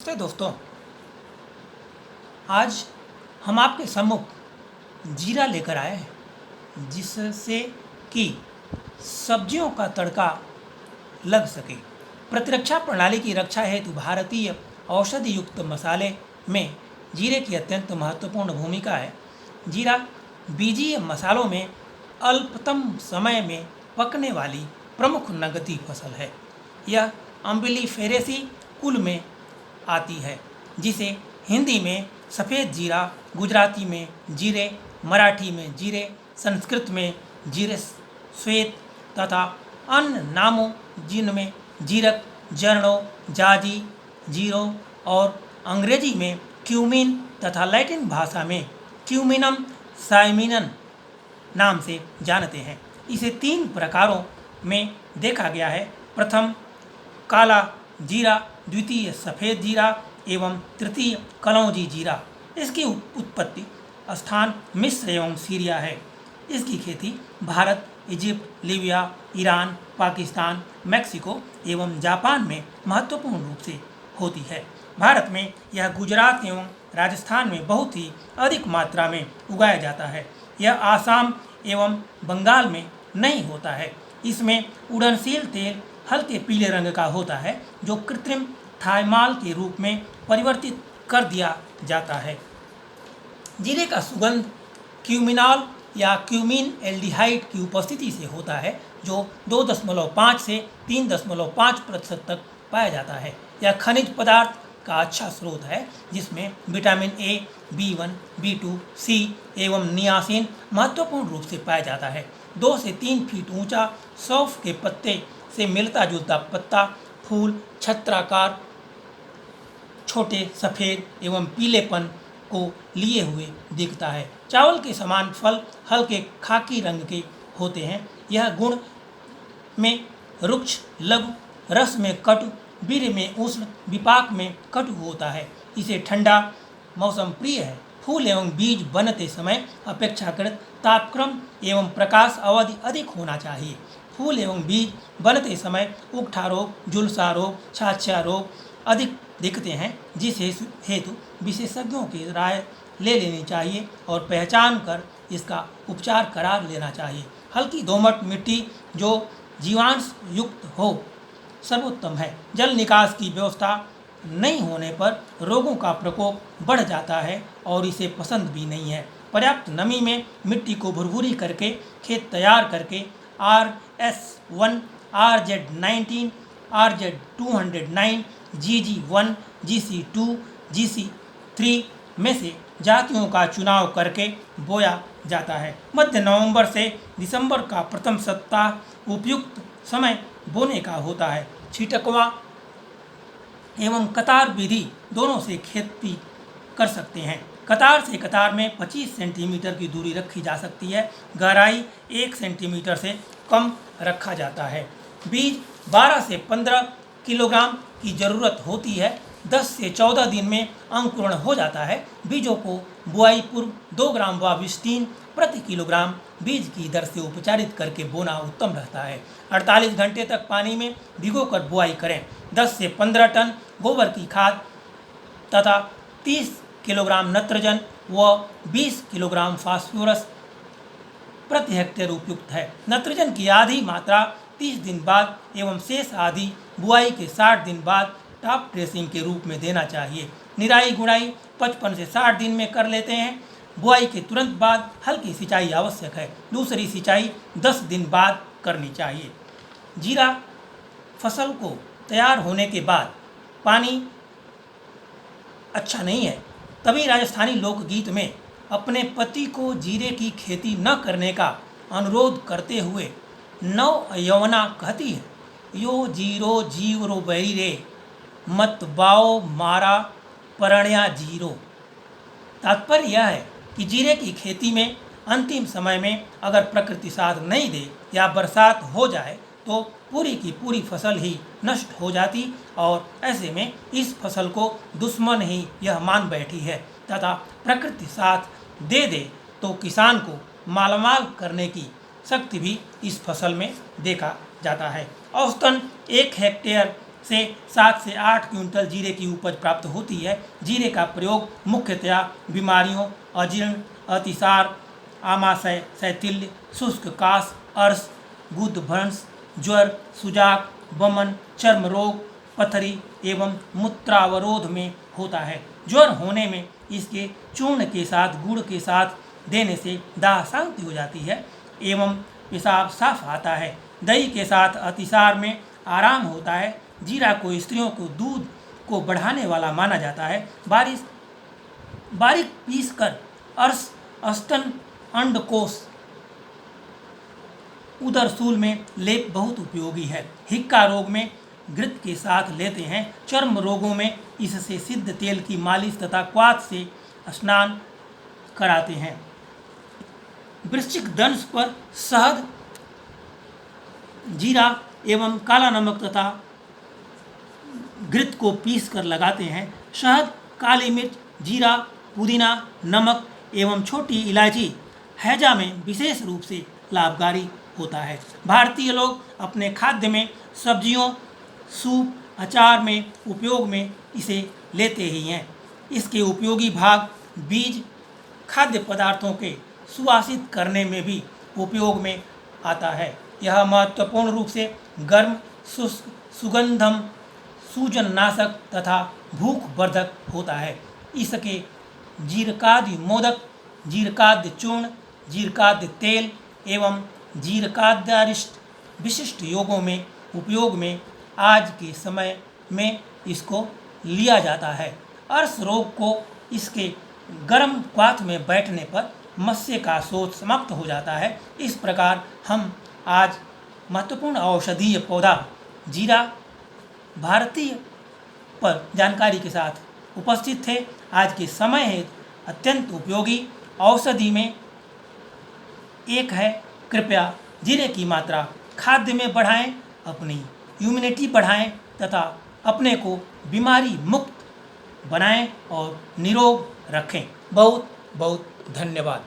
नमस्ते दोस्तों। आज हम आपके सम्मुख जीरा लेकर आए हैं जिससे कि सब्जियों का तड़का लग सके। प्रतिरक्षा प्रणाली की रक्षा हेतु भारतीय औषधि युक्त मसाले में जीरे की अत्यंत महत्वपूर्ण भूमिका है। जीरा बीजीय मसालों में अल्पतम समय में पकने वाली प्रमुख नकदी फसल है। यह अम्बिलिफेरेसी कुल में आती है, जिसे हिंदी में सफ़ेद जीरा, गुजराती में जीरे, मराठी में जीरे, संस्कृत में जीरे श्वेत तथा अन्य नामों जिनमें जीरक, जर्नो, जाजी, जीरो और अंग्रेजी में क्यूमिन तथा लैटिन भाषा में क्यूमिनम साइमिनम नाम से जानते हैं। इसे 3 प्रकारों में देखा गया है। प्रथम काला जीरा, द्वितीय सफ़ेद जीरा एवं तृतीय कलौजी जीरा। इसकी उत्पत्ति स्थान मिस्र एवं सीरिया है। इसकी खेती Bharat, Egypt, Libya, Iran, Pakistan, Mexico एवं जापान में महत्वपूर्ण रूप से होती है। भारत में यह गुजरात एवं राजस्थान में बहुत ही अधिक मात्रा में उगाया जाता है। यह आसाम एवं बंगाल में नहीं होता है। इसमें उड़नशील तेल हल्के पीले रंग का होता है, जो कृत्रिम थाइमाल के रूप में परिवर्तित कर दिया जाता है। जीरे का सुगंध क्यूमिनॉल या क्यूमिन एल्डिहाइड की उपस्थिति से होता है, जो 2.5 से 3.5% तक पाया जाता है। यह खनिज पदार्थ का अच्छा स्रोत है, जिसमें vitamin A, B1, B2, C एवं नियासिन महत्वपूर्ण रूप से पाया जाता है। 2 से 3 फीट ऊंचा, सौंफ के पत्ते से मिलता जुलता पत्ता, फूल छत्राकार, छोटे सफ़ेद एवं पीलेपन को लिए हुए दिखता है। चावल के समान फल हल्के खाकी रंग के होते हैं। यह गुण में रुक्ष, लघु, रस में कटु, वीर्य में उष्ण, विपाक में कटु होता है। इसे ठंडा मौसम प्रिय है। फूल एवं बीज बनते समय अपेक्षाकृत तापक्रम एवं प्रकाश अवधि अधिक होना चाहिए। फूल एवं बीज बनते समय उकठा रोग, झुलसा रोग, छाछा रोग अधिक दिखते हैं, जिस हेतु विशेषज्ञों की राय ले लेनी चाहिए और पहचान कर इसका उपचार करा लेना चाहिए। हल्की दोमट मिट्टी जो जीवांश युक्त हो सर्वोत्तम है। जल निकास की व्यवस्था नहीं होने पर रोगों का प्रकोप बढ़ जाता है और इसे पसंद भी नहीं है। पर्याप्त नमी में मिट्टी को भुरभुरी करके खेत तैयार करके RS1, RZ19, RZ209, GG1, GC2, GC3 में से जातियों का चुनाव करके बोया जाता है। मध्य नवंबर से दिसंबर का प्रथम सप्ताह उपयुक्त समय बोने का होता है। छिटकवा एवं कतार विधि दोनों से खेती कर सकते हैं। कतार से कतार में 25 सेंटीमीटर की दूरी रखी जा सकती है। गहराई 1 सेंटीमीटर से कम रखा जाता है। बीज 12 से 15 किलोग्राम की ज़रूरत होती है। 10 से 14 दिन में अंकुरण हो जाता है। बीजों को बुआई पूर्व 2 ग्राम वाविस्टीन प्रति किलोग्राम बीज की दर से उपचारित करके बोना उत्तम रहता है। 48 घंटे तक पानी में भिगोकर बुआई करें। 10 से 15 टन गोबर की खाद तथा 30 किलोग्राम नत्रजन व 20 किलोग्राम फास्फोरस प्रति हेक्टेयर उपयुक्त है। नत्रजन की आधी मात्रा 30 दिन बाद एवं शेष आधी बुआई के 60 दिन बाद टॉप ड्रेसिंग के रूप में देना चाहिए। निराई गुड़ाई 55 से 60 दिन में कर लेते हैं। बुआई के तुरंत बाद हल्की सिंचाई आवश्यक है। दूसरी सिंचाई 10 दिन बाद करनी चाहिए। जीरा फसल को तैयार होने के बाद पानी अच्छा नहीं है, तभी राजस्थानी लोकगीत में अपने पति को जीरे की खेती न करने का अनुरोध करते हुए नव यौवना कहती है, यो जीरो जीवरो बैरी रे, मत बाओ मारा परण्या जीरो। तात्पर्य यह है कि जीरे की खेती में अंतिम समय में अगर प्रकृति साथ नहीं दे या बरसात हो जाए तो पूरी की पूरी फसल ही नष्ट हो जाती और ऐसे में इस फसल को दुश्मन ही यह मान बैठी है तथा प्रकृति साथ दे दे तो किसान को मालामाल करने की शक्ति भी इस फसल में देखा जाता है। औसतन 1 हेक्टेयर से 7 से 8 क्विंटल जीरे की उपज प्राप्त होती है। जीरे का प्रयोग मुख्यतया बीमारियों, अजीर्ण, अतिसार, आमाशय, शैथिल्य, शुष्क काश, अर्श, गुदभ्रंश, ज्वर, सुजाक, वमन, चर्म रोग, पथरी एवं मूत्रावरोध में होता है। ज्वर होने में इसके चूर्ण के साथ गुड़ के साथ देने से दाह शांति हो जाती है एवं पेशाब साफ आता है। दही के साथ अतिसार में आराम होता है। जीरा को स्त्रियों को दूध को बढ़ाने वाला माना जाता है। बारीक पीस कर अर्श, स्तन, अंडकोश, उदरसूल में लेप बहुत उपयोगी है। हिक्का रोग में घृत के साथ लेते हैं। चर्म रोगों में इससे सिद्ध तेल की मालिश तथा क्वाथ से स्नान कराते हैं। वृश्चिक दंश पर शहद, जीरा एवं काला नमक तथा घृत को पीस कर लगाते हैं। शहद, काली मिर्च, जीरा, पुदीना, नमक एवं छोटी इलायची हैजा में विशेष रूप से लाभकारी होता है। भारतीय लोग अपने खाद्य में सब्जियों, सूप, अचार में उपयोग में इसे लेते ही हैं। इसके उपयोगी भाग बीज खाद्य पदार्थों के सुवासित करने में भी उपयोग में आता है। यह महत्वपूर्ण रूप से गर्म, शुष्क, सुगंधम, सूजननाशक तथा भूख वर्धक होता है। इसके जीरकादि मोदक, जीरकाद्य चूर्ण, जीरकाद्य तेल एवं जीरकाद्यारिष्ट विशिष्ट योगों में उपयोग में आज के समय में इसको लिया जाता है। अर्श रोग को इसके गर्म क्वाथ में बैठने पर मत्स्य का शोथ समाप्त हो जाता है। इस प्रकार हम आज महत्वपूर्ण औषधीय पौधा जीरा भारतीय पर जानकारी के साथ उपस्थित थे। आज के समय है अत्यंत उपयोगी औषधि में एक है। कृपया जीरे की मात्रा खाद्य में बढ़ाएं, अपनी इम्यूनिटी बढ़ाएं तथा अपने को बीमारी मुक्त बनाएं और निरोग रखें। बहुत बहुत धन्यवाद।